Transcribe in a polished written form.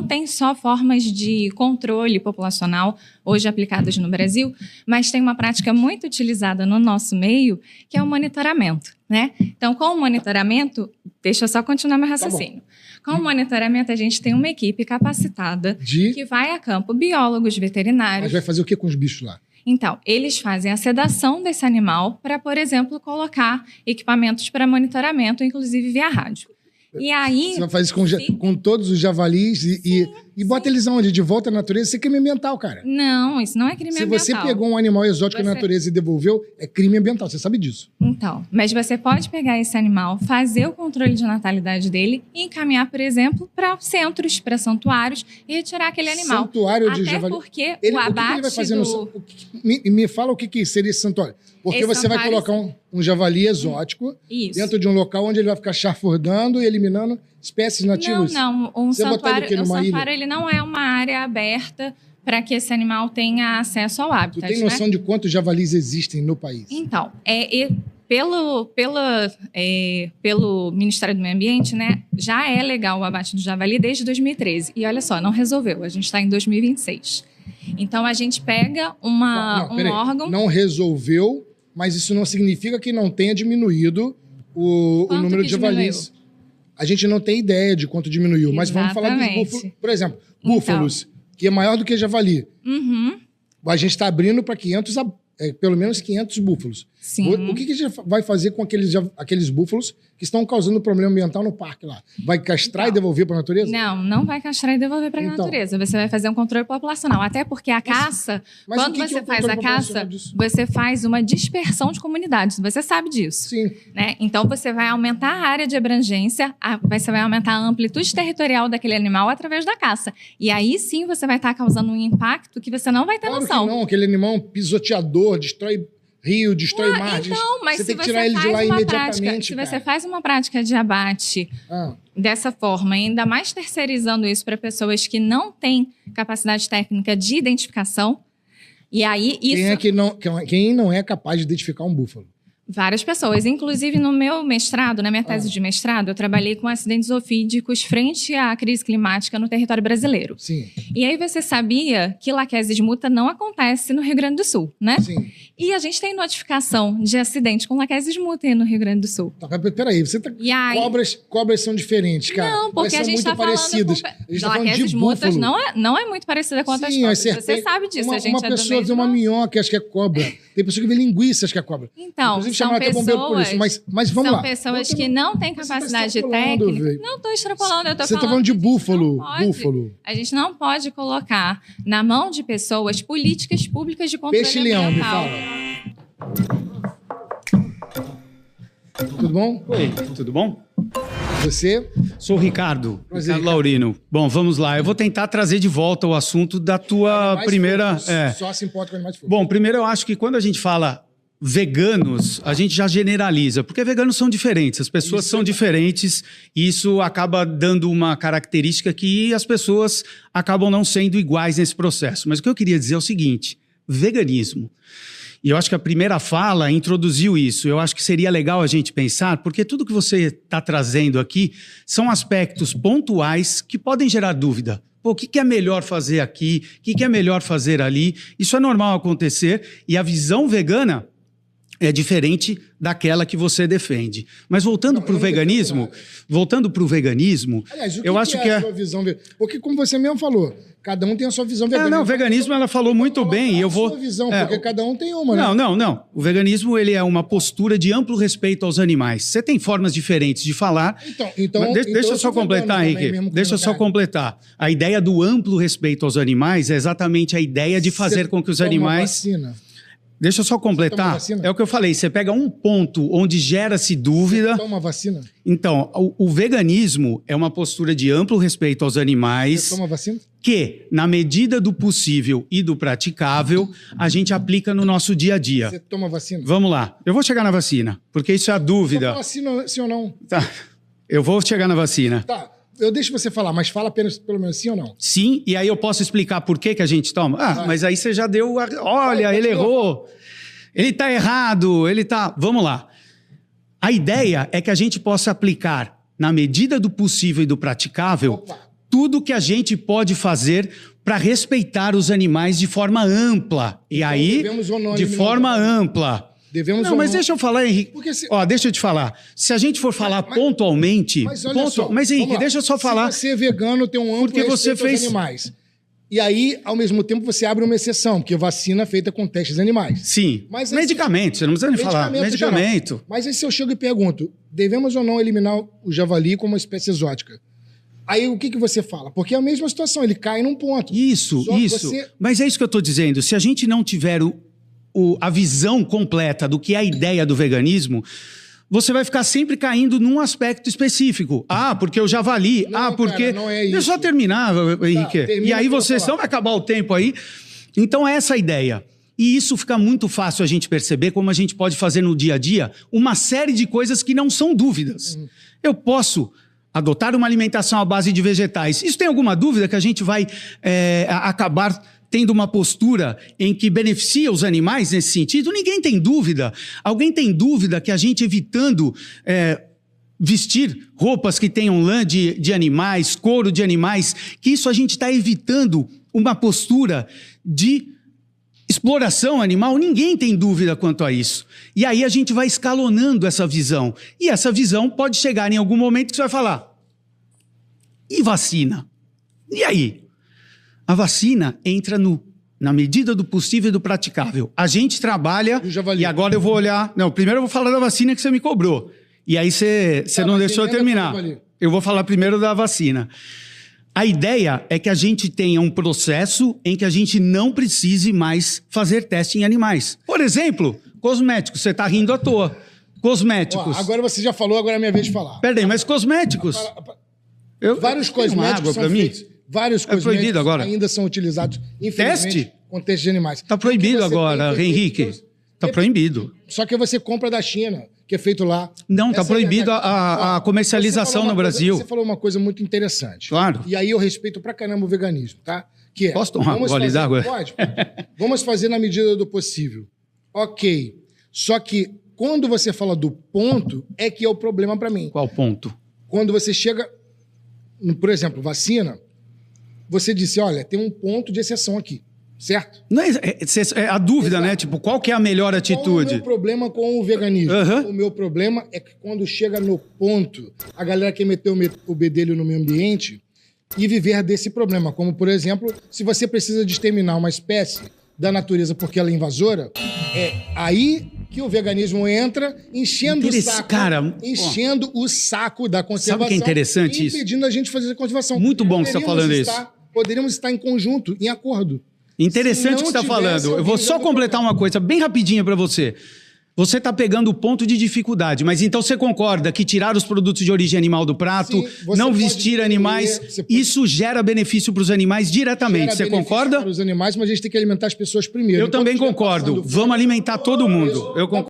não tem só formas de controle populacional hoje aplicadas no Brasil, mas tem uma prática muito utilizada no nosso meio, que é o monitoramento, né? Então, com o monitoramento, deixa eu só continuar meu raciocínio. Com o monitoramento, a gente tem uma equipe capacitada que vai a campo, biólogos, veterinários. Mas vai fazer o que com os bichos lá? Então, eles fazem a sedação desse animal para, por exemplo, colocar equipamentos para monitoramento, inclusive via rádio. E aí... Você vai fazer isso com todos os javalis e bota eles aonde? De volta à natureza? Isso é crime ambiental, cara. Não, isso não é crime ambiental. Se você pegou um animal exótico na natureza e devolveu, é crime ambiental. Você sabe disso. Então, mas você pode pegar esse animal, fazer o controle de natalidade dele e encaminhar, por exemplo, para centros, para santuários e retirar aquele animal. Santuário de javali. Até porque o abate ele vai fazer me fala o que seria esse santuário. Porque você vai colocar um javali exótico dentro de um local onde ele vai ficar chafurdando e eliminando espécies nativas. Não. Um santuário ele não é uma área aberta para que esse animal tenha acesso ao hábitat. Tu tem noção de quantos javalis existem no país? Então, pelo Ministério do Meio Ambiente, né, já é legal o abate do javali desde 2013. E olha só, não resolveu. A gente está em 2026. Então, a gente pega um órgão... Não resolveu, mas isso não significa que não tenha diminuído o número de javalis. A gente não tem ideia de quanto diminuiu, mas vamos falar dos búfalos. Por exemplo, búfalos, que é maior do que javali. A gente está abrindo para pelo menos 500 búfalos. Sim. O que a gente vai fazer com aqueles búfalos que estão causando problema ambiental no parque lá? Vai castrar e devolver para a natureza? Não vai castrar e devolver para a natureza. Você vai fazer um controle populacional. Até porque a caça, quando você faz a caça, você faz uma dispersão de comunidades. Você sabe disso. Sim. Né? Então, você vai aumentar a área de abrangência, você vai aumentar a amplitude territorial daquele animal através da caça. E aí, sim, você vai estar causando um impacto que você não vai ter noção. Que não, aquele animal é um pisoteador, destrói rio, destrói mar. Então, mas você tem que tirar ele de lá imediatamente. Se você faz uma prática de abate dessa forma, ainda mais terceirizando isso para pessoas que não têm capacidade técnica de identificação, e aí isso... Quem não é capaz de identificar um búfalo? Várias pessoas. Inclusive, no meu mestrado, na minha tese de mestrado, eu trabalhei com acidentes ofídicos frente à crise climática no território brasileiro. Sim. E aí você sabia que laquesis muta não acontece no Rio Grande do Sul, né? Sim. E a gente tem notificação de acidente com laquesis muta no Rio Grande do Sul. Tá, peraí, você tá... Cobras são diferentes, cara. Não, porque a gente está falando... Laquesis mutas não é muito parecida com outras cobras. Você sabe disso. Uma pessoa vê uma minhoca e acha que é cobra. Tem pessoa que vê linguiça e acha que é cobra. Então, são pessoas que não têm capacidade técnica. Não estou extrapolando, eu estou falando... Você está falando de búfalo. A gente não pode colocar na mão de pessoas políticas públicas de controle Peixe-leão, me ambiental. fala. Tudo bom? Oi, tudo bom? Você? Sou o Ricardo Laurino. Bom, vamos lá. Eu vou tentar trazer de volta o assunto da tua primeira... Só se importa com animais fofos. Bom, primeiro eu acho que quando a gente fala veganos, a gente já generaliza, porque veganos são diferentes, as pessoas são diferentes, e isso acaba dando uma característica que as pessoas acabam não sendo iguais nesse processo. Mas o que eu queria dizer é o seguinte, veganismo. E eu acho que a primeira fala introduziu isso. Eu acho que seria legal a gente pensar, porque tudo que você está trazendo aqui são aspectos pontuais que podem gerar dúvida. Pô, o que é melhor fazer aqui? O que é melhor fazer ali? Isso é normal acontecer e a visão vegana é diferente daquela que você defende. Mas voltando para o veganismo, aliás, eu acho que a sua visão, porque como você mesmo falou, cada um tem a sua visão vegana. Não, o veganismo ela falou muito bem. Eu vou. Sua visão, porque cada um tem uma, né? Não. O veganismo ele é uma postura de amplo respeito aos animais. Você tem formas diferentes de falar. Deixa eu só completar, Henrique. Deixa eu só completar. A ideia do amplo respeito aos animais é exatamente a ideia de fazer com que os animais. Vacina. Deixa eu só completar. É o que eu falei. Você pega um ponto onde gera-se dúvida. Você toma vacina? Então, o veganismo é uma postura de amplo respeito aos animais. Você toma vacina? Que, na medida do possível e do praticável, a gente aplica no nosso dia a dia. Você toma vacina? Vamos lá. Eu vou chegar na vacina, porque isso é a dúvida. Só fala sim ou não. Tá. Eu vou chegar na vacina. Tá. Eu deixo você falar, mas fala apenas pelo menos sim ou não? Sim, e aí eu posso explicar por que a gente toma? Mas aí você já deu... Olha, ele errou. Ele tá errado, ele tá... Vamos lá. A ideia é que a gente possa aplicar, na medida do possível e do praticável, tudo que a gente pode fazer para respeitar os animais de forma ampla. E então, aí, de forma ampla. Devemos não, mas deixa eu falar, Henrique. Ó, deixa eu te falar. Se a gente for falar pontualmente... Mas Henrique, deixa eu só falar. Se você é vegano, tem um amplo respeito aos animais. E aí, ao mesmo tempo, você abre uma exceção, porque vacina é feita com testes animais. Sim. Mas medicamento, você não precisa nem falar. Medicamento. Mas aí se eu chego e pergunto, devemos ou não eliminar o javali como uma espécie exótica? Aí o que você fala? Porque é a mesma situação, ele cai num ponto. Isso. Mas é isso que eu estou dizendo. Se a gente não tiver a visão completa do que é a ideia do veganismo, você vai ficar sempre caindo num aspecto específico. Ah, porque o javali. Porque... Cara, não é isso. Deixa eu só terminar, Henrique. E aí vocês vai acabar o tempo aí. Então é essa a ideia. E isso fica muito fácil a gente perceber como a gente pode fazer no dia a dia uma série de coisas que não são dúvidas. Eu posso adotar uma alimentação à base de vegetais. Isso tem alguma dúvida que a gente vai acabar tendo uma postura em que beneficia os animais nesse sentido? Ninguém tem dúvida. Alguém tem dúvida que a gente evitando vestir roupas que tenham lã de animais, couro de animais, que isso a gente está evitando uma postura de exploração animal? Ninguém tem dúvida quanto a isso. E aí a gente vai escalonando essa visão. E essa visão pode chegar em algum momento que você vai falar: e vacina? E aí? A vacina entra na medida do possível e do praticável. A gente trabalha... E agora eu vou olhar... Não, primeiro eu vou falar da vacina que você me cobrou. E aí você não deixou eu terminar. Eu vou falar primeiro da vacina. A ideia é que a gente tenha um processo em que a gente não precise mais fazer teste em animais. Por exemplo, cosméticos. Você está rindo à toa. Cosméticos. Agora você já falou, agora é a minha vez de falar. Peraí, mas cosméticos... Vários cosméticos são feitos... Vários cosméticos agora ainda são utilizados, infelizmente, com testes de animais. Está proibido agora, Henrique. Está proibido. Só que você compra da China, que é feito lá. Não, está proibido a comercialização no Brasil. Você falou uma coisa muito interessante. Claro. E aí eu respeito pra caramba o veganismo, tá? Que é... Posso tomar um gole d'água? Pode. Vamos fazer na medida do possível. Ok. Só que quando você fala do ponto, é que é o problema pra mim. Qual ponto? Quando você chega, por exemplo, vacina... Você disse, olha, tem um ponto de exceção aqui, certo? Não é a dúvida, exato, né? Tipo, qual que é a melhor atitude? Qual é o meu problema com o veganismo? O meu problema é que quando chega no ponto, a galera quer meter o bedelho no meio ambiente e viver desse problema. Como, por exemplo, se você precisa de exterminar uma espécie da natureza porque ela é invasora, é aí que o veganismo entra enchendo o saco, enchendo o saco da conservação. Sabe o que é interessante isso? Impedindo a gente de fazer a conservação. Muito bom que você está falando isso. Poderíamos estar em conjunto, em acordo. Interessante o que você está falando. Eu vou só completar uma coisa bem rapidinha para você. Você está pegando o ponto de dificuldade, mas então você concorda que tirar os produtos de origem animal do prato, sim, não vestir animais, isso gera benefício para os animais diretamente. Você concorda? Para os animais, mas a gente tem que alimentar as pessoas primeiro. Eu também concordo. Vamos alimentar todo mundo. Eu concordo.